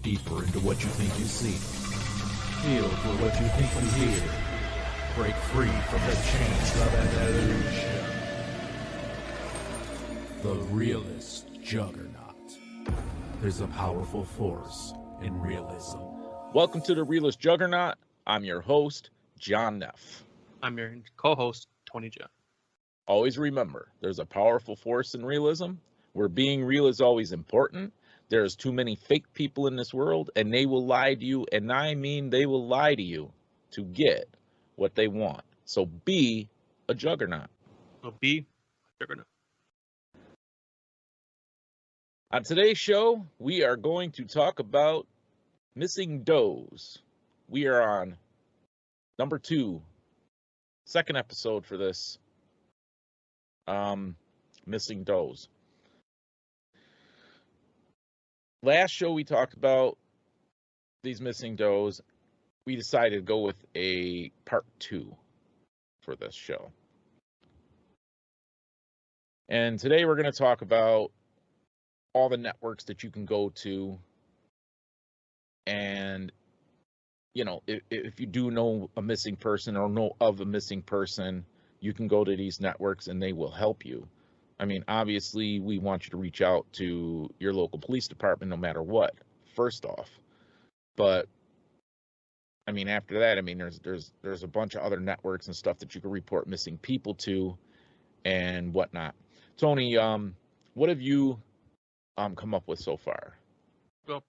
deeper into what you think you see. Feel for what you think you hear. Break free from the chains of illusion. The realist juggernaut. There's a powerful force in realism. Welcome to the Realist Juggernaut. I'm your host, John Neff. I'm your co-host, Tony John. Always remember, there's a powerful force in realism, where being real is always important. There's too many fake people in this world, and they will lie to you, and I mean they will lie to you to get what they want. So be a juggernaut. So be a juggernaut. On today's show, we are going to talk about missing does. We are on number 2, second episode for this. Missing does. Last show we talked about these missing does. We decided to go with a part 2 for this show. And today we're going to talk about all the networks that you can go to. And, you know, if you do know a missing person or know of a missing person, you can go to these networks and they will help you. I mean, obviously, we want you to reach out to your local police department no matter what, first off. But, I mean, after that, I mean, there's a bunch of other networks and stuff that you can report missing people to and whatnot. Tony, what have you come up with so far? Well,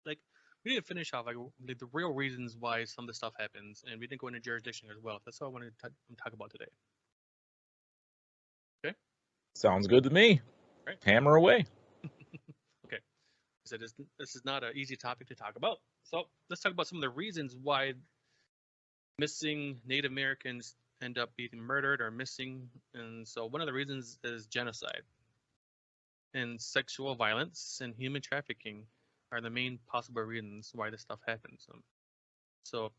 like, we didn't finish off like the real reasons why some of the stuff happens, and we didn't go into jurisdiction as well. That's what I wanted to talk about today. Okay. Sounds good to me. Right. Hammer away. Okay. So this is not an easy topic to talk about. So let's talk about some of the reasons why missing Native Americans end up being murdered or missing. And so one of the reasons is genocide. And sexual violence and human trafficking are the main possible reasons why this stuff happens. So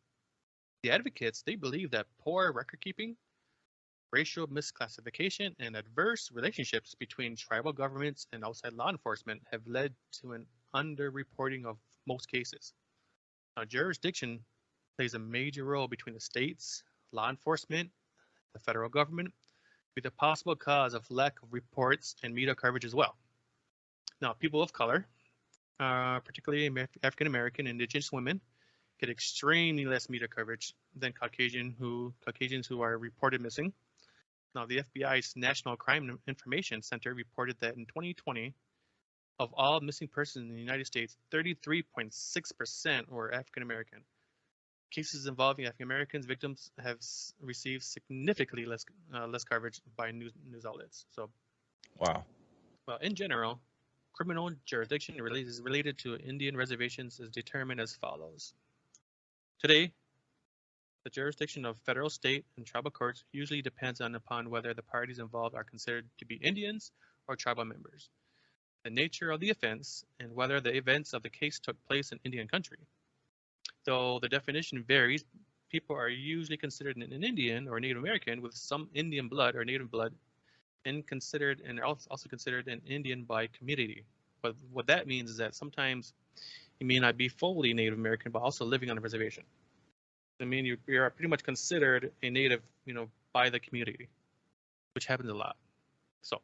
the advocates, they believe that poor record keeping, racial misclassification, and adverse relationships between tribal governments and outside law enforcement have led to an underreporting of most cases. Now, jurisdiction plays a major role between the states, law enforcement, the federal government, with a possible cause of lack of reports and media coverage as well. Now, people of color, particularly African American, Indigenous women, get extremely less media coverage than Caucasians who are reported missing. Now, the FBI's National Crime Information Center reported that in 2020, of all missing persons in the United States, 33.6% were African American. Cases involving African Americans victims have received significantly less coverage by news outlets. So, Wow. well, in general, criminal jurisdiction related to Indian reservations is determined as follows. Today, the jurisdiction of federal, state, and tribal courts usually depends upon whether the parties involved are considered to be Indians or tribal members, the nature of the offense, and whether the events of the case took place in Indian country. Though the definition varies, people are usually considered an Indian or Native American with some Indian blood or Native blood, and also considered an Indian by community. But what that means is that sometimes you may not be fully Native American, but also living on a reservation. I mean, you are pretty much considered a Native, by the community, which happens a lot. So,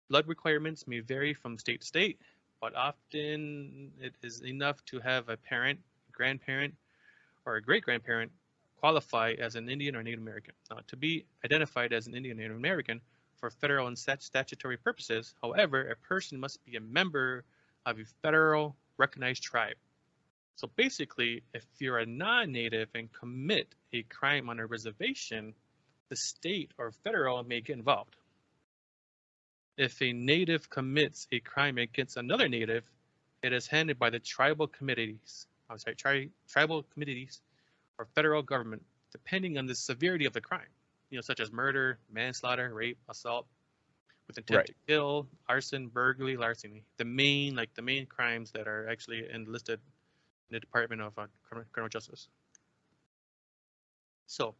blood requirements may vary from state to state, but often it is enough to have a parent, grandparent, or a great-grandparent qualify as an Indian or Native American. To be identified as an Indian or Native American for federal and statutory purposes, however, a person must be a member of a federal recognized tribe. So basically, if you're a non-native and commit a crime on a reservation, the state or federal may get involved. If a native commits a crime against another native, it is handled by the tribal committees or federal government, depending on the severity of the crime, such as murder, manslaughter, rape, assault with intent to kill, arson, burglary, larceny. The main crimes that are actually enlisted in the Department of Criminal Justice. So,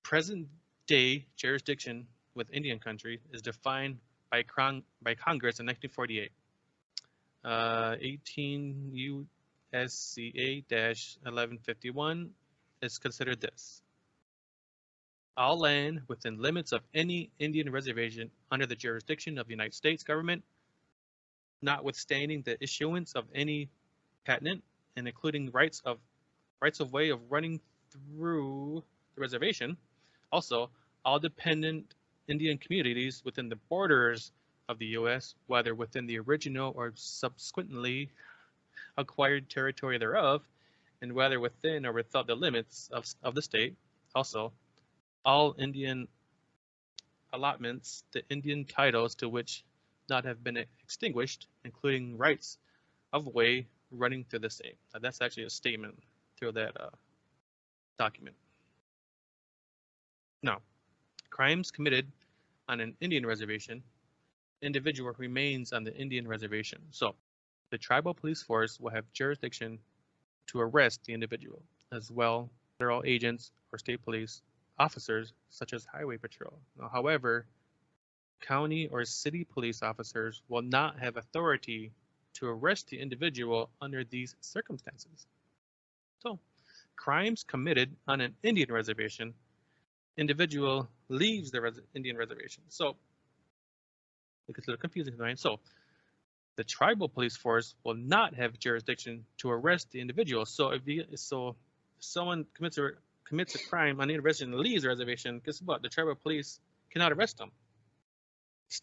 present-day jurisdiction with Indian country is defined by Congress in 1948. 18 USCA-1151 is considered this: all land within limits of any Indian reservation under the jurisdiction of the United States government, notwithstanding the issuance of any patent and including rights of way of running through the reservation. Also, all dependent Indian communities within the borders of the U.S., whether within the original or subsequently acquired territory thereof, and whether within or without the limits of the state. Also, all Indian allotments, the Indian titles to which not have been extinguished, including rights of way running through the same. Now, that's actually a statement through that document. Now, crimes committed on an Indian reservation, individual remains on the Indian reservation. So the tribal police force will have jurisdiction to arrest the individual, as well federal agents or state police officers such as highway patrol. Now, however, county or city police officers will not have authority to arrest the individual under these circumstances. So, crimes committed on an Indian reservation, individual leaves the Indian reservation. So, it gets a little confusing, right? So, the tribal police force will not have jurisdiction to arrest the individual. So, if someone commits a crime on the reservation and leaves the reservation, guess what? The tribal police cannot arrest them.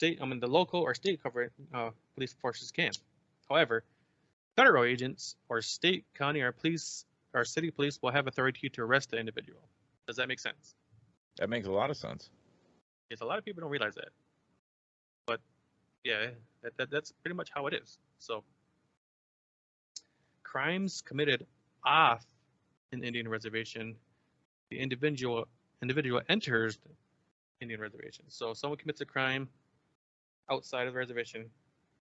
The local or state police forces can. However, federal agents or state, county, or city police will have authority to arrest the individual. Does that make sense? That makes a lot of sense. Yes, a lot of people don't realize that. But yeah, that's pretty much how it is. So, crimes committed off an Indian reservation, the individual enters the Indian reservation. So, if someone commits a crime outside of the reservation,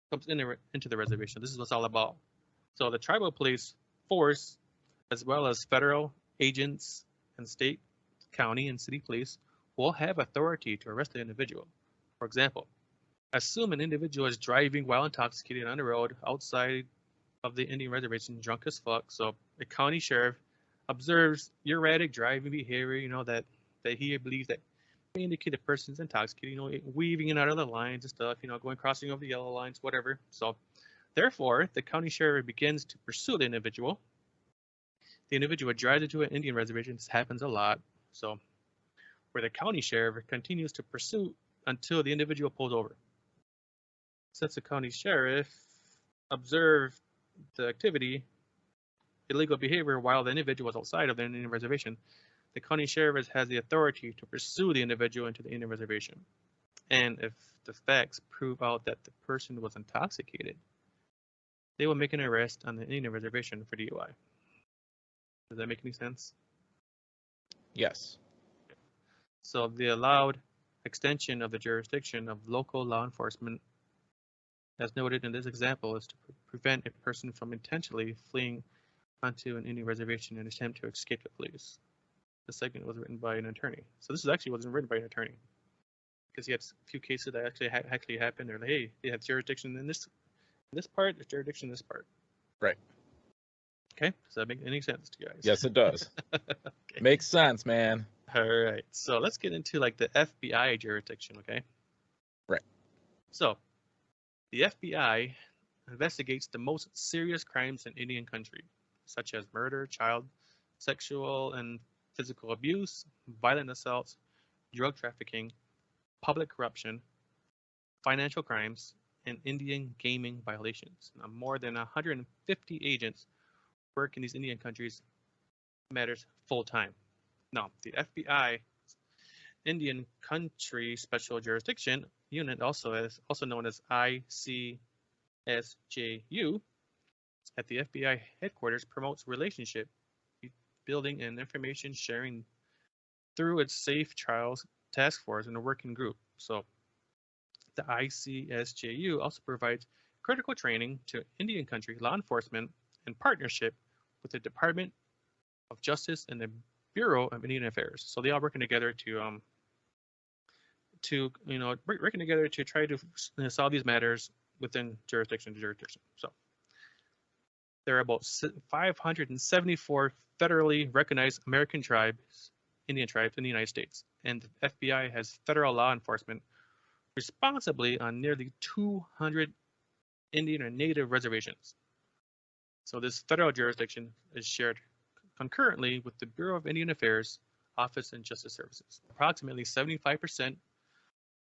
comes into the reservation. This is what it's all about. So, the tribal police force, as well as federal agents and state, county, and city police, will have authority to arrest the individual. For example, assume an individual is driving while intoxicated on the road outside of the Indian reservation, drunk as fuck. So the county sheriff observes erratic driving behavior, that he believes that may indicate the person's intoxicated, weaving in and out of the lines and stuff, crossing over the yellow lines, whatever. So therefore, the county sheriff begins to pursue the individual. The individual drives into an Indian reservation. This happens a lot. So where the county sheriff continues to pursue until the individual pulls over. Since the county sheriff observed the activity, illegal behavior, while the individual was outside of the Indian reservation, the county sheriff has the authority to pursue the individual into the Indian reservation. And if the facts prove out that the person was intoxicated, they will make an arrest on the Indian reservation for DUI. Does that make any sense? Yes. So the allowed extension of the jurisdiction of local law enforcement, as noted in this example, is to prevent a person from intentionally fleeing onto an Indian reservation in an attempt to escape the police. The segment was written by an attorney. So this actually wasn't written by an attorney, because he had a few cases that actually happened. They're like, hey, they have jurisdiction in this part, there's jurisdiction in this part. Right. Okay, does that make any sense to you guys? Yes, it does. Okay. Makes sense, man. All right, so let's get into like the FBI jurisdiction, okay? Right. So, the FBI investigates the most serious crimes in Indian country, such as murder, child, sexual and physical abuse, violent assaults, drug trafficking, public corruption, financial crimes, and Indian gaming violations. Now, more than 150 agents work in these Indian countries matters full-time. Now, the FBI Indian Country Special Jurisdiction Unit, also known as ICSJU, at the FBI headquarters, promotes relationship building and information sharing through its Safe Trials Task Force and a working group. So the ICSJU also provides critical training to Indian country law enforcement in partnership with the Department of Justice and the Bureau of Indian Affairs. So they all working together to try to solve these matters within jurisdiction to jurisdiction. So There are about 574 federally recognized American tribes, Indian tribes in the United States, and the FBI has federal law enforcement responsibly on nearly 200 Indian or Native reservations. So this federal jurisdiction is shared concurrently with the Bureau of Indian Affairs, Office and Justice Services. Approximately 75%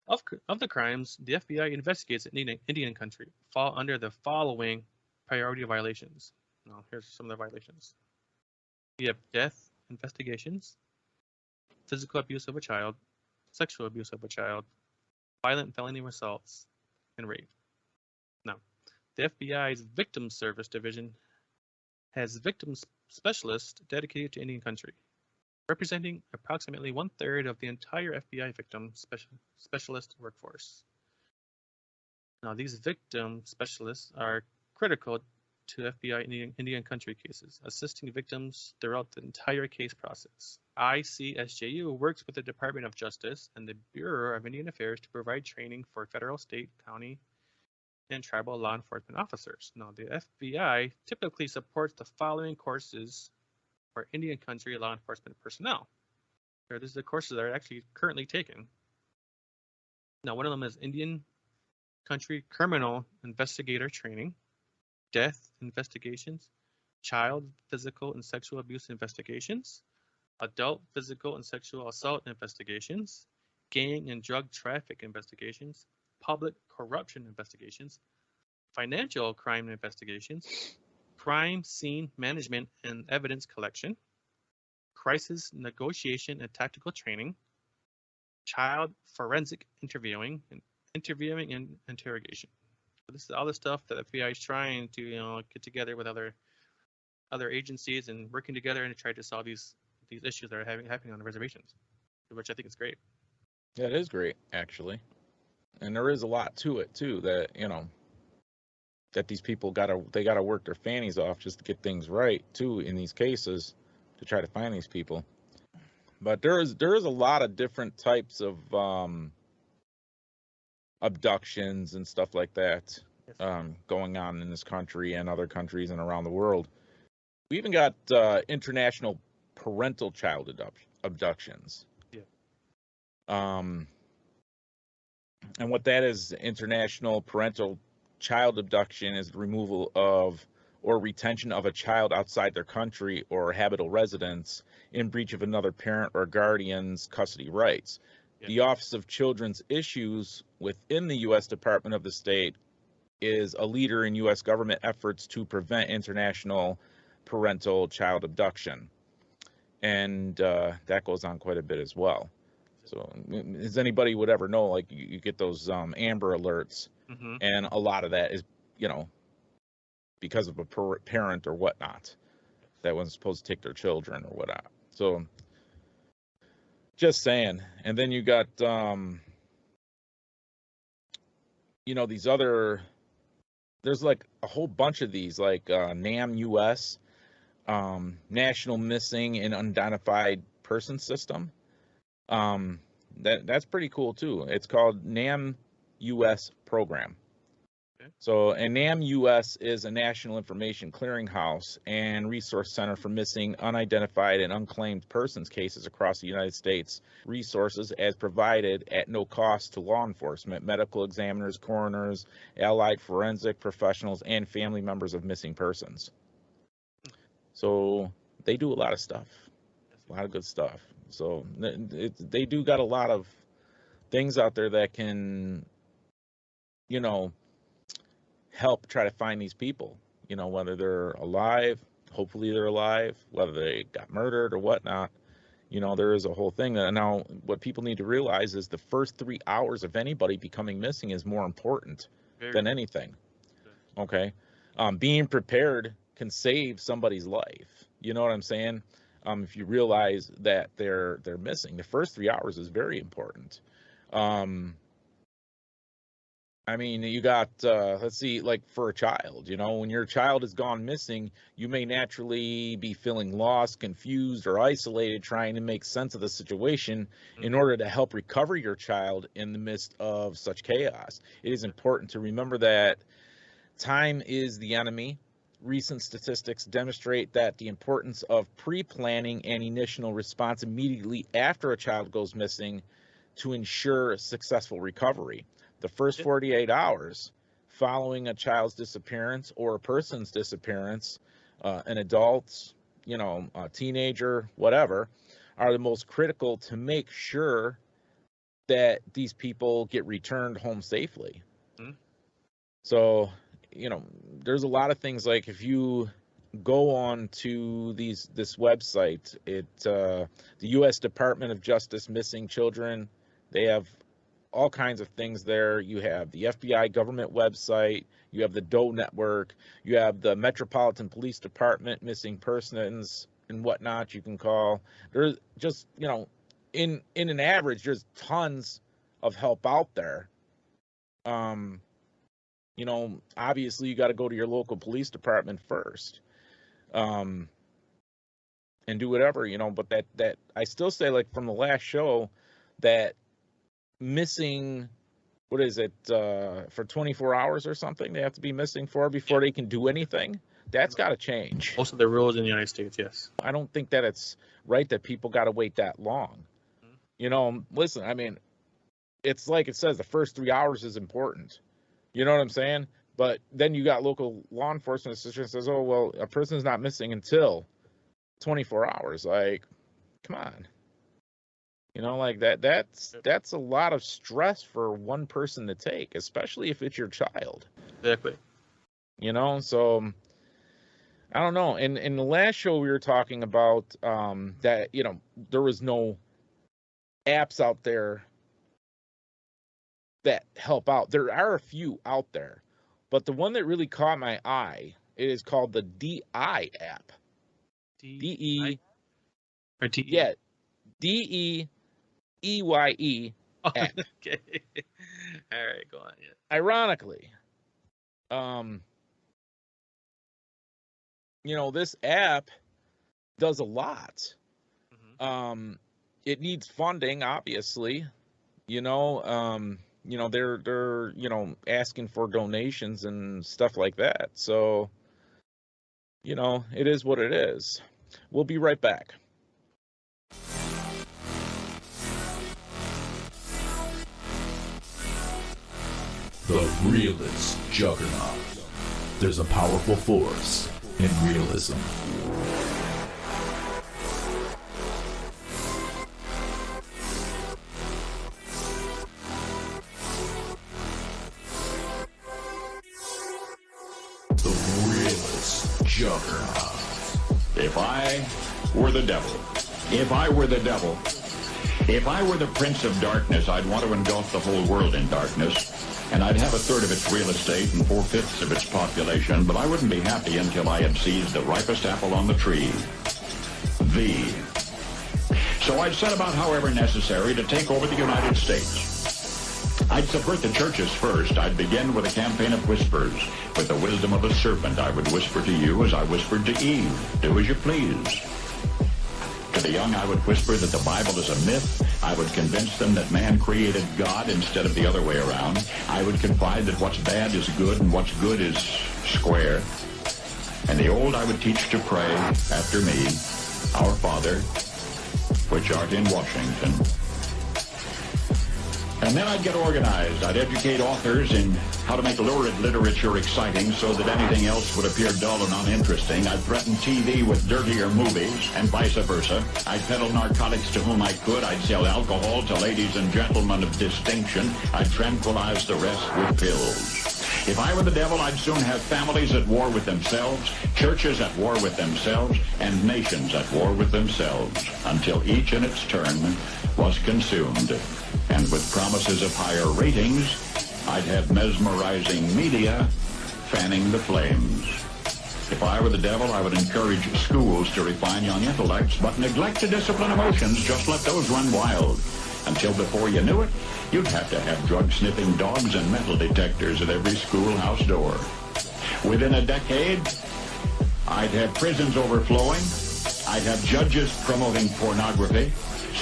of the crimes the FBI investigates in Indian country fall under the following priority violations. Now, here's some of the violations. We have death investigations, physical abuse of a child, sexual abuse of a child, violent felony assaults, and rape. Now, the FBI's Victim Service Division has victims specialists dedicated to Indian country, representing approximately 1/3 of the entire FBI victim specialist workforce. Now, these victim specialists are critical to FBI Indian country cases, assisting victims throughout the entire case process. ICSJU works with the Department of Justice and the Bureau of Indian Affairs to provide training for federal, state, county, and tribal law enforcement officers. Now, the FBI typically supports the following courses for Indian country law enforcement personnel. Here, these are the courses that are actually currently taken. Now, one of them is Indian country criminal investigator training, death investigations, child physical and sexual abuse investigations, adult physical and sexual assault investigations, gang and drug traffic investigations, public corruption investigations, financial crime investigations, crime scene management and evidence collection, crisis negotiation and tactical training, child forensic interviewing, and interviewing and interrogation. So this is all the stuff that the FBI is trying to get together with other agencies and working together and to try to solve these issues that are happening on the reservations, which I think is great. Yeah, it is great, actually. And there is a lot to it too, that that these people gotta work their fannies off just to get things right too in these cases to try to find these people. But there is a lot of different types of abductions and stuff like that going on in this country and other countries and around the world. We even got international parental child abductions. Yeah. And what that is, international parental child abduction, is the removal of or retention of a child outside their country or habitable residence in breach of another parent or guardian's custody rights. Yeah. The Office of Children's Issues within the U.S. Department of the State is a leader in U.S. government efforts to prevent international parental child abduction. And that goes on quite a bit as well. So does anybody would ever know, like you get those Amber Alerts, and a lot of that is, because of a parent or whatnot that wasn't supposed to take their children or whatnot. So just saying. And then you got, these other, there's like a whole bunch of these, like NAM US, National Missing and Unidentified Person System. That's pretty cool too. It's called NAM US program. Okay. So, and NAM US is a national information clearinghouse and resource center for missing, unidentified, and unclaimed persons cases across the United States. Resources as provided at no cost to law enforcement, medical examiners, coroners, allied forensic professionals, and family members of missing persons. So they do a lot of stuff, a lot of good stuff. So they do got a lot of things out there that can, help try to find these people, whether they're alive, hopefully they're alive, whether they got murdered or whatnot. There is a whole thing. Now, what people need to realize is the first 3 hours of anybody becoming missing is more important than anything. Okay. Being prepared can save somebody's life. You know what I'm saying? If you realize that they're missing, the first 3 hours is very important. You got, let's see, like for a child, when your child has gone missing, you may naturally be feeling lost, confused, or isolated, trying to make sense of the situation in order to help recover your child in the midst of such chaos. It is important to remember that time is the enemy recent statistics demonstrate that the importance of pre-planning and initial response immediately after a child goes missing to ensure successful recovery. The first 48 hours following a child's disappearance or a person's disappearance, an adult, a teenager, whatever, are the most critical to make sure that these people get returned home safely. Mm-hmm. So, there's a lot of things, like if you go on to this website, the U.S. Department of Justice Missing Children, they have all kinds of things there. You have the FBI government website, you have the DOE network, you have the Metropolitan Police Department missing persons and whatnot you can call. There's just, in an average, there's tons of help out there. Obviously you got to go to your local police department first, and do whatever, but that I still say, like from the last show, that missing, what is it, for 24 hours or something they have to be missing for before they can do anything. That's got to change. Most of the rules in the United States, yes. I don't think that it's right that people got to wait that long. Listen, I mean, it's like it says, the first 3 hours is important. You know what I'm saying? But then you got local law enforcement that says, oh, well, a person's not missing until 24 hours. Like, come on. Like that's a lot of stress for one person to take, especially if it's your child. Exactly. So I don't know. In the last show we were talking about that, there was no apps out there that help out. There are a few out there, but the one that really caught my eye, it is called the DI app. DEYE app. Okay. All right, go on. Yeah. Ironically, this app does a lot. Mm-hmm. It needs funding, obviously. They're asking for donations and stuff like that. So, it is what it is. We'll be right back. The realist juggernaut. There's a powerful force in realism. The realist juggernaut. If I were the devil, if I were the devil, if I were the prince of darkness, I'd want to engulf the whole world in darkness. And I'd have a third of its real estate and 4/5 of its population, but I wouldn't be happy until I had seized the ripest apple on the tree. So I'd set about, however necessary, to take over the United States. I'd subvert the churches first. I'd begin with a campaign of whispers. With the wisdom of a serpent, I would whisper to you as I whispered to Eve, do as you please. To the young, I would whisper that the Bible is a myth. I would convince them that man created God instead of the other way around. I would confide that what's bad is good and what's good is square. And the old I would teach to pray after me, Our Father, which art in Washington. And then I'd get organized. I'd educate authors in how to make lurid literature exciting so that anything else would appear dull and uninteresting. I'd threaten TV with dirtier movies and vice versa. I'd peddle narcotics to whom I could. I'd sell alcohol to ladies and gentlemen of distinction. I'd tranquilize the rest with pills. If I were the devil, I'd soon have families at war with themselves, churches at war with themselves, and nations at war with themselves, until each in its turn was consumed. And with promises of higher ratings, I'd have mesmerizing media fanning the flames. If I were the devil, I would encourage schools to refine young intellects, but neglect to discipline emotions. Just let those run wild. Until before you knew it, you'd have to have drug-sniffing dogs and metal detectors at every schoolhouse door. Within a decade, I'd have prisons overflowing. I'd have judges promoting pornography,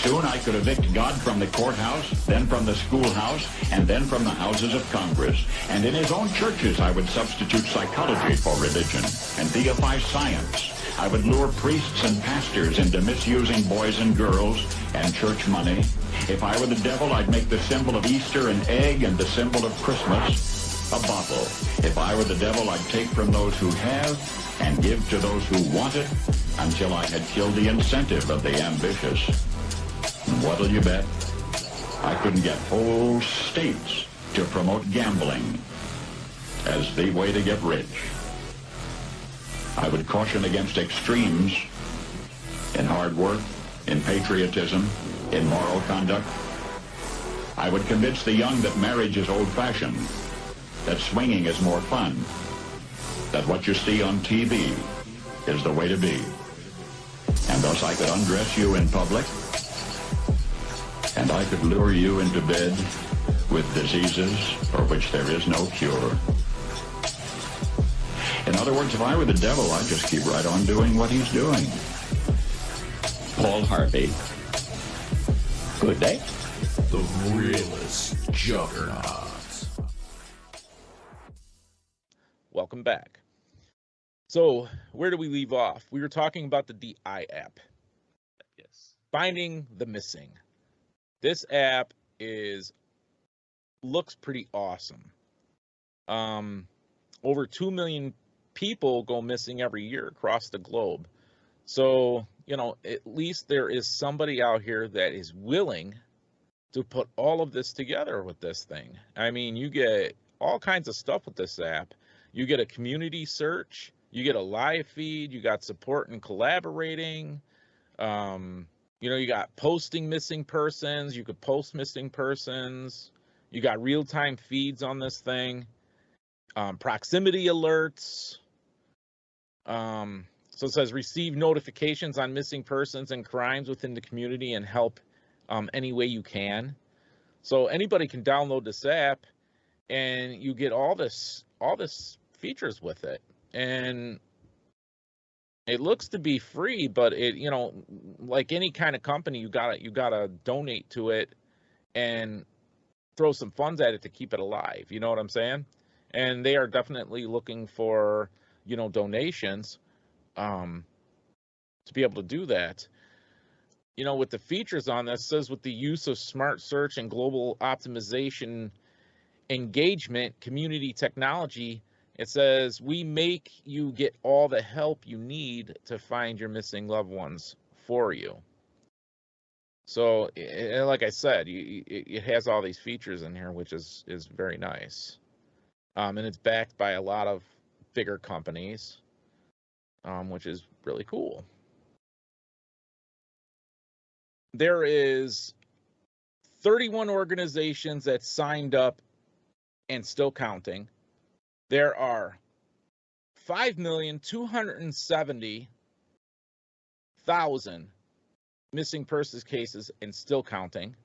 Soon I could evict God from the courthouse, then from the schoolhouse, and then from the houses of Congress. And in his own churches I would substitute psychology for religion and deify science. I would lure priests and pastors into misusing boys and girls and church money. If I were the devil, I'd make the symbol of Easter an egg and the symbol of Christmas a bottle. If I were the devil, I'd take from those who have and give to those who want it until I had killed the incentive of the ambitious. And what'll you bet? I couldn't get whole states to promote gambling as the way to get rich. I would caution against extremes in hard work, in patriotism, in moral conduct. I would convince the young that marriage is old-fashioned, that swinging is more fun, that what you see on TV is the way to be. And thus I could undress you in public, and I could lure you into bed with diseases for which there is no cure. In other words, if I were the devil, I'd just keep right on doing what he's doing. Paul Harvey. Good day. The realest juggernaut. Welcome back. So, where do we leave off? We were talking about the DI app. Yes. Finding the missing. This app looks pretty awesome. Over 2 million people go missing every year across the globe. So, at least there is somebody out here that is willing to put all of this together with this thing. I mean, you get all kinds of stuff with this app. You get a community search, you get a live feed, you got support and collaborating. You got posting missing persons, you could post missing persons. You got real-time feeds on this thing. Proximity alerts. So it says receive notifications on missing persons and crimes within the community and help any way you can. So anybody can download this app and you get all this features with it. And it looks to be free, but it, like any kind of company, you gotta donate to it and throw some funds at it to keep it alive. You know what I'm saying? And they are definitely looking for, donations to be able to do that. With the features on this, says with the use of smart search and global optimization engagement community technology, it says we make you get all the help you need to find your missing loved ones for you. So, like I said, it has all these features in here, which is very nice. And it's backed by a lot of bigger companies, which is really cool. There is 31 organizations that signed up and still counting. There are 5,270,000 missing persons cases and still counting.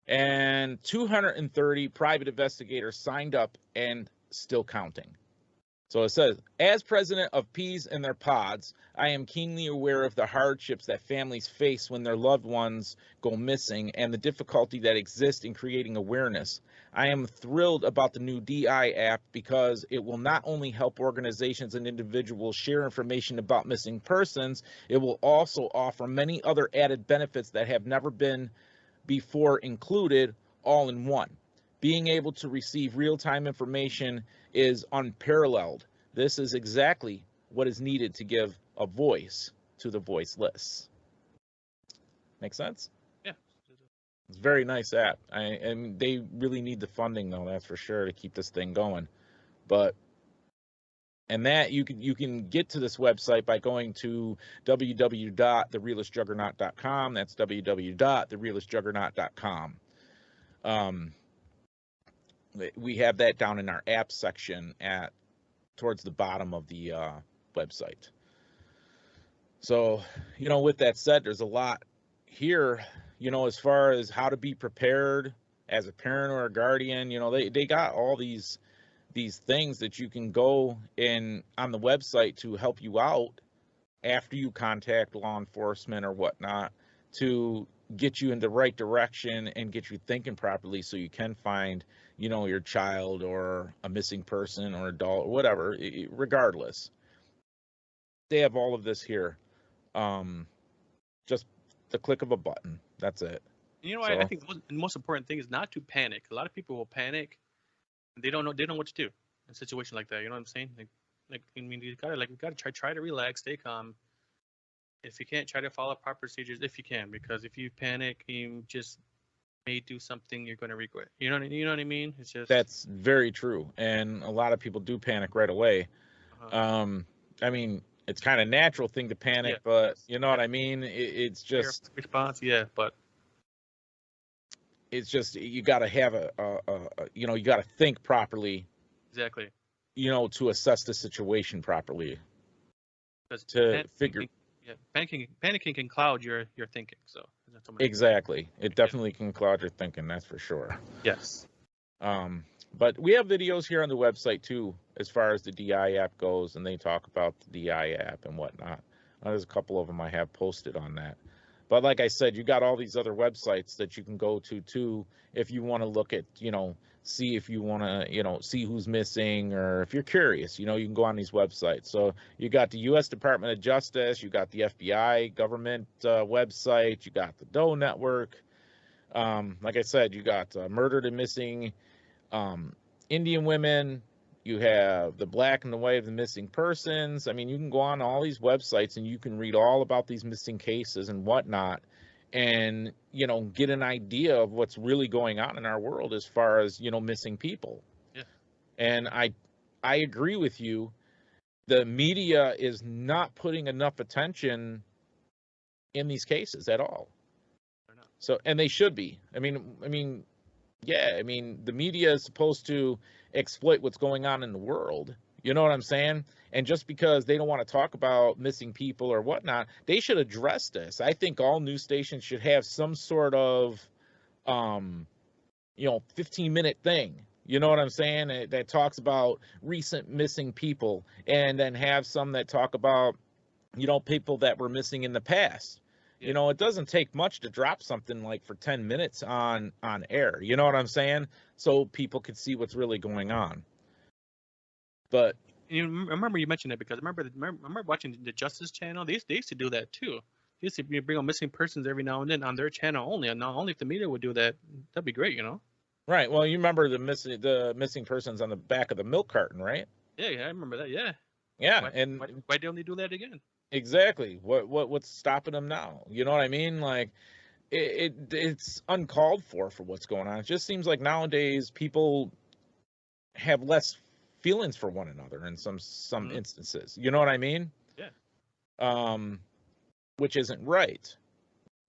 And 230 private investigators signed up and still counting. So it says, as president of Peas and Their Pods, I am keenly aware of the hardships that families face when their loved ones go missing and the difficulty that exists in creating awareness. I am thrilled about the new DI app because it will not only help organizations and individuals share information about missing persons, it will also offer many other added benefits that have never been before included all in one. Being able to receive real-time information is unparalleled. This is exactly what is needed to give a voice to the voiceless. Make sense? Yeah. It's a very nice app. And they really need the funding, though, that's for sure, to keep this thing going. And that you can get to this website by going to www.therealestjuggernaut.com. That's www.therealestjuggernaut.com. We have that down in our app section towards the bottom of the website. So, with that said, there's a lot here, as far as how to be prepared as a parent or a guardian. They got all these things that you can go in on the website to help you out after you contact law enforcement or whatnot, to get you in the right direction and get you thinking properly so you can find, your child or a missing person or adult or whatever, regardless. They have all of this here. Just the click of a button. That's it. You know, I think the most important thing is not to panic. A lot of people will panic, and they don't know what to do in a situation like that. You know what I'm saying? I mean, you gotta try to relax, stay calm. If you can't, try to follow proper procedures if you can, because if you panic, you just may do something you're gonna regret. You know what I mean? It's just That's very true, and a lot of people do panic right away. I mean, it's kind of natural thing to panic, but you know what I mean? It's just response, but it's just you got to have you got to think properly. Exactly. To assess the situation properly. Panicking can cloud your thinking. So exactly, it definitely can cloud your thinking. That's for sure. Yes. But we have videos here on the website too, as far as the DI app goes, and they talk about the DI app and whatnot. There's a couple of them I have posted on that. But like I said, you got all these other websites that you can go to too, if you want to look at, see if you want to, see who's missing, or if you're curious, you can go on these websites. So you got the U.S. Department of Justice, you got the FBI government website, you got the Doe Network. Like I said, you got Murdered and Missing Indian Women. You have the Black and the White of the Missing Persons. I mean, you can go on all these websites and you can read all about these missing cases and whatnot, and get an idea of what's really going on in our world as far as missing people. Yeah. And I agree with you. The media is not putting enough attention in these cases at all. So, and they should be. I mean, the media is supposed to exploit what's going on in the world. You know what I'm saying? And just because they don't want to talk about missing people or whatnot, they should address this. I think all news stations should have some sort of, 15-minute thing. You know what I'm saying? That talks about recent missing people, and then have some that talk about, people that were missing in the past. Yeah. It doesn't take much to drop something like for 10 minutes on air. You know what I'm saying? So people could see what's really going on. But remember you mentioned it because I remember watching the Justice Channel. They used to do that too. They used to bring on missing persons every now and then on their channel only. And not only if the media would do that, that'd be great, Right. Well, you remember the missing persons on the back of the milk carton, right? Yeah, I remember that. Yeah. Yeah. Why don't they do that again? Exactly. What's stopping them now? You know what I mean? Like, it's uncalled for what's going on. It just seems like nowadays people have less feelings for one another in some instances. You know what I mean? Yeah. Which isn't right,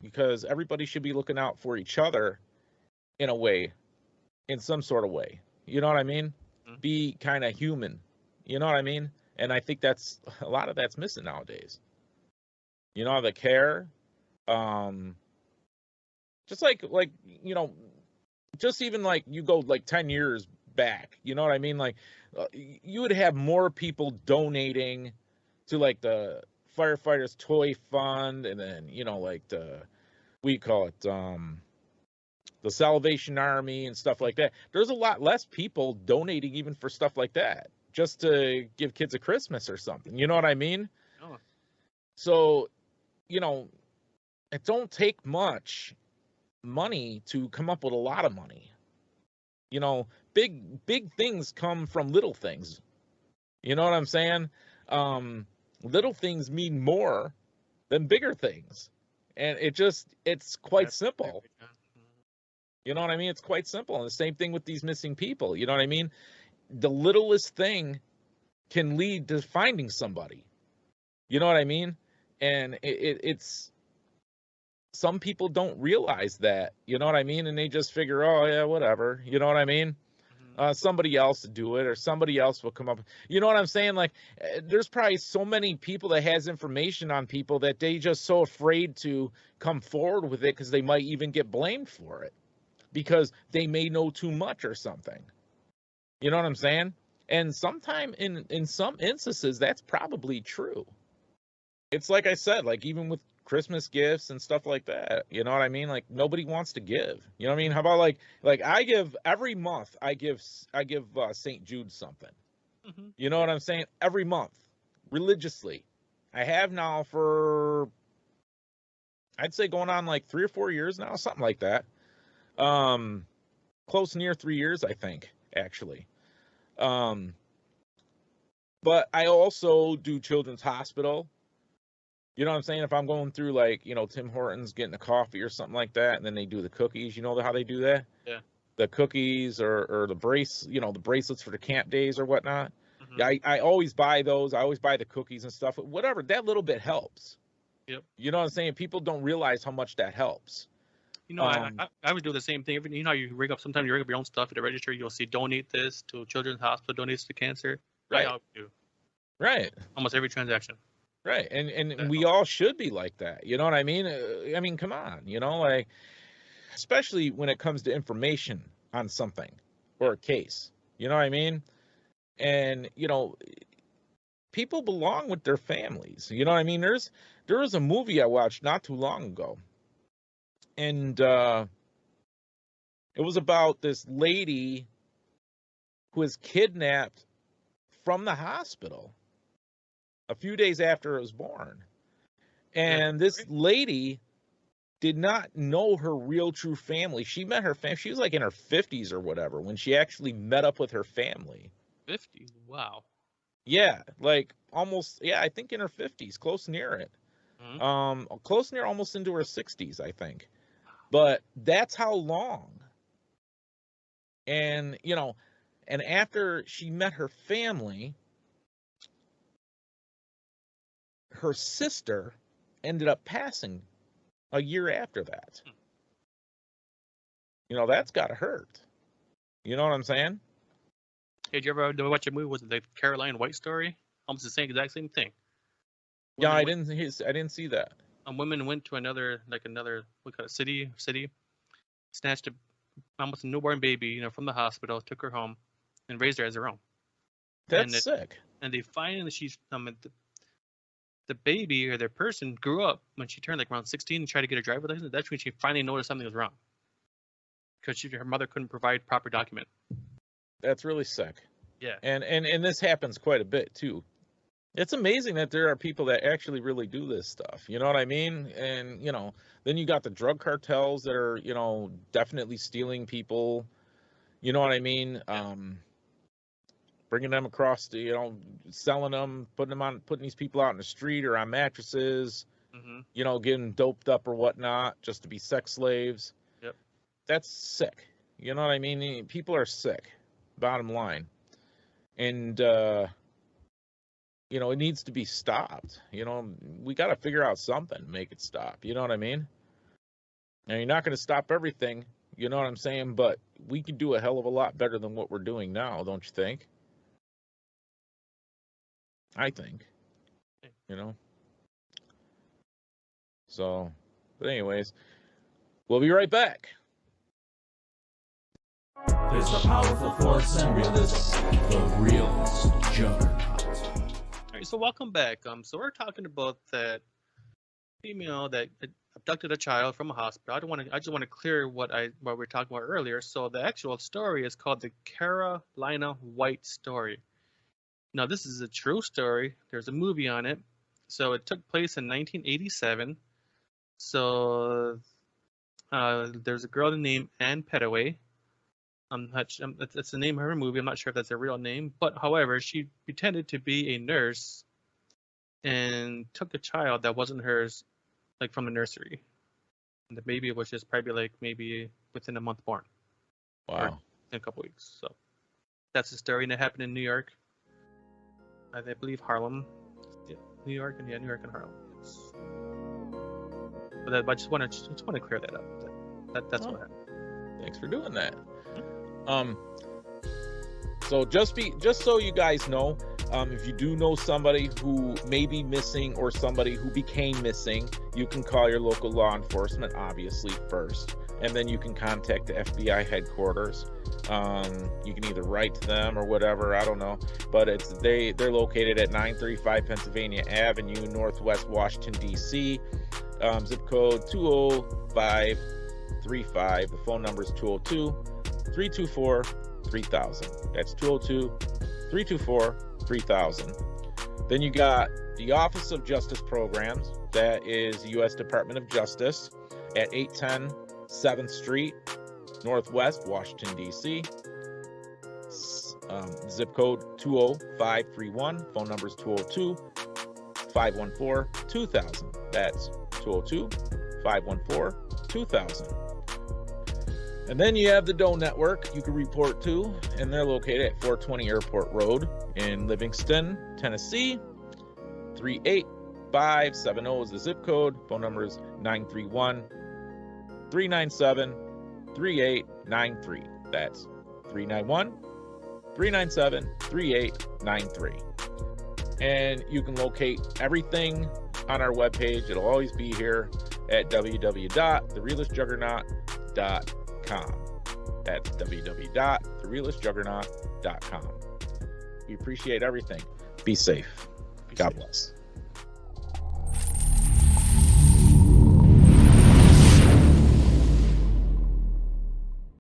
because everybody should be looking out for each other in a way, in some sort of way. You know what I mean? Mm-hmm. Be kind of human. You know what I mean? And I think that's a lot of that's missing nowadays. The care, just like, just even like you go like 10 years back, you know what I mean? Like you would have more people donating to like the firefighters toy fund, and then, like we call it, the Salvation Army and stuff like that. There's a lot less people donating even for stuff like that, just to give kids a Christmas or something. You know what I mean? Oh. So, it don't take much money to come up with a lot of money. Big things come from little things. You know what I'm saying? Little things mean more than bigger things. And it's quite simple. You know what I mean? It's quite simple. And the same thing with these missing people. You know what I mean? The littlest thing can lead to finding somebody. You know what I mean? And it's some people don't realize that. You know what I mean? And they just figure, oh yeah, whatever. You know what I mean? Somebody else will do it, or somebody else will come up. You know what I'm saying? Like, there's probably so many people that has information on people that they just so afraid to come forward with it because they might even get blamed for it because they may know too much or something. You know what I'm saying? And sometime in some instances, that's probably true. It's like I said, like even with Christmas gifts and stuff like that. You know what I mean? Like nobody wants to give. You know what I mean? How about like I give every month. I give St. Jude something. Mm-hmm. You know what I'm saying? Every month, religiously. I have now for, I'd say going on like 3 or 4 years now, something like that. Close near 3 years, I think, actually. But I also do Children's Hospital. You know what I'm saying? If I'm going through like, you know, Tim Hortons getting a coffee or something like that, and then they do the cookies, you know how they do that? Yeah. The cookies or the the bracelets for the camp days or whatnot. Mm-hmm. Yeah, I always buy those. I always buy the cookies and stuff. Whatever, that little bit helps. Yep. You know what I'm saying? People don't realize how much that helps. You know, I would do the same thing. You know how you rig up, sometimes you rig up your own stuff at the register, you'll see donate this to Children's Hospital, donate to cancer. Right. I do. Right. Almost every transaction. Right. And we all should be like that. You know what I mean? I mean, come on, you know, like, especially when it comes to information on something or a case, you know what I mean? And, you know, people belong with their families. You know what I mean? There was a movie I watched not too long ago. And it was about this lady who was kidnapped from the hospital a few days after it was born. And this lady did not know her real true family. She met her family. She was like in her 50s or whatever when she actually met up with her family. 50? Wow. Yeah, like almost, yeah, I think in her 50s, close near it. Mm-hmm. Close near almost into her 60s, I think. But that's how long. And, you know, and after she met her family, her sister ended up passing a year after that. You know, that's got to hurt. You know what I'm saying? Hey, did you ever watch a movie? Was it the Caroline White story? Almost the exact same thing. Yeah, I Women didn't see that. women went to another what kind of city, snatched almost a newborn baby, you know, from the hospital, took her home, and raised her as their own. That's sick. And they find that she's the baby or the person grew up when she turned like around 16 and tried to get a driver's license. That's when she finally noticed something was wrong, because her mother couldn't provide proper document. That's really sick. Yeah. And this happens quite a bit too. It's amazing that there are people that actually really do this stuff. You know what I mean? And, you know, then you got the drug cartels that are, you know, definitely stealing people. You know what I mean? Bringing them across to, you know, selling them, putting these people out in the street or on mattresses, Mm-hmm. you know, getting doped up or whatnot just to be sex slaves. Yep. That's sick. You know what I mean? People are sick, bottom line. And, you know, it needs to be stopped. You know, we got to figure out something to make it stop. You know what I mean? Now, you're not going to stop everything. You know what I'm saying? But we could do a hell of a lot better than what we're doing now, don't you think? I think. You know? So, but anyways, we'll be right back. There's a powerful force in realism, the realist juggernaut. All right, so welcome back. So we're talking about that female that abducted a child from a hospital. I just want to clear what we were talking about earlier. So the actual story is called the Carolina White story. Now this is a true story. There's a movie on it. So it took place in 1987. So there's a girl named Anne Petaway. That's the name of her movie. I'm not sure if that's her real name, but however, she pretended to be a nurse and took a child that wasn't hers, like from the nursery. And the baby was just probably like maybe within a month born. Wow. In a couple weeks. So that's the story, and it happened in New York. I believe Harlem, New York, and New York and Harlem. Yes. But I just want to clear that up. That's what happened. Thanks for doing that. So just so you guys know, if you do know somebody who may be missing or somebody who became missing, you can call your local law enforcement, obviously, first, and then you can contact the FBI headquarters. You can either write to them or whatever, I don't know, but they're located at 935 Pennsylvania Avenue, Northwest Washington, D.C. zip code 20535. The phone number is 202-324-3000. That's 202-324-3000. Then you got the Office of Justice Programs. That is the U.S. Department of Justice at 810 7th Street, Northwest, Washington, D.C. Zip code 20531. Phone number is 202-514-2000. That's 202-514-2000. And then you have the Doe Network you can report to, and they're located at 420 Airport Road in Livingston, Tennessee. 38570 is the zip code. Phone number is 931-397-3893. That's 391-397-3893. And you can locate everything on our webpage. It'll always be here at www.therealistjuggernaut.com. That's www.therealistjuggernaut.com. We appreciate everything. Be safe. God bless.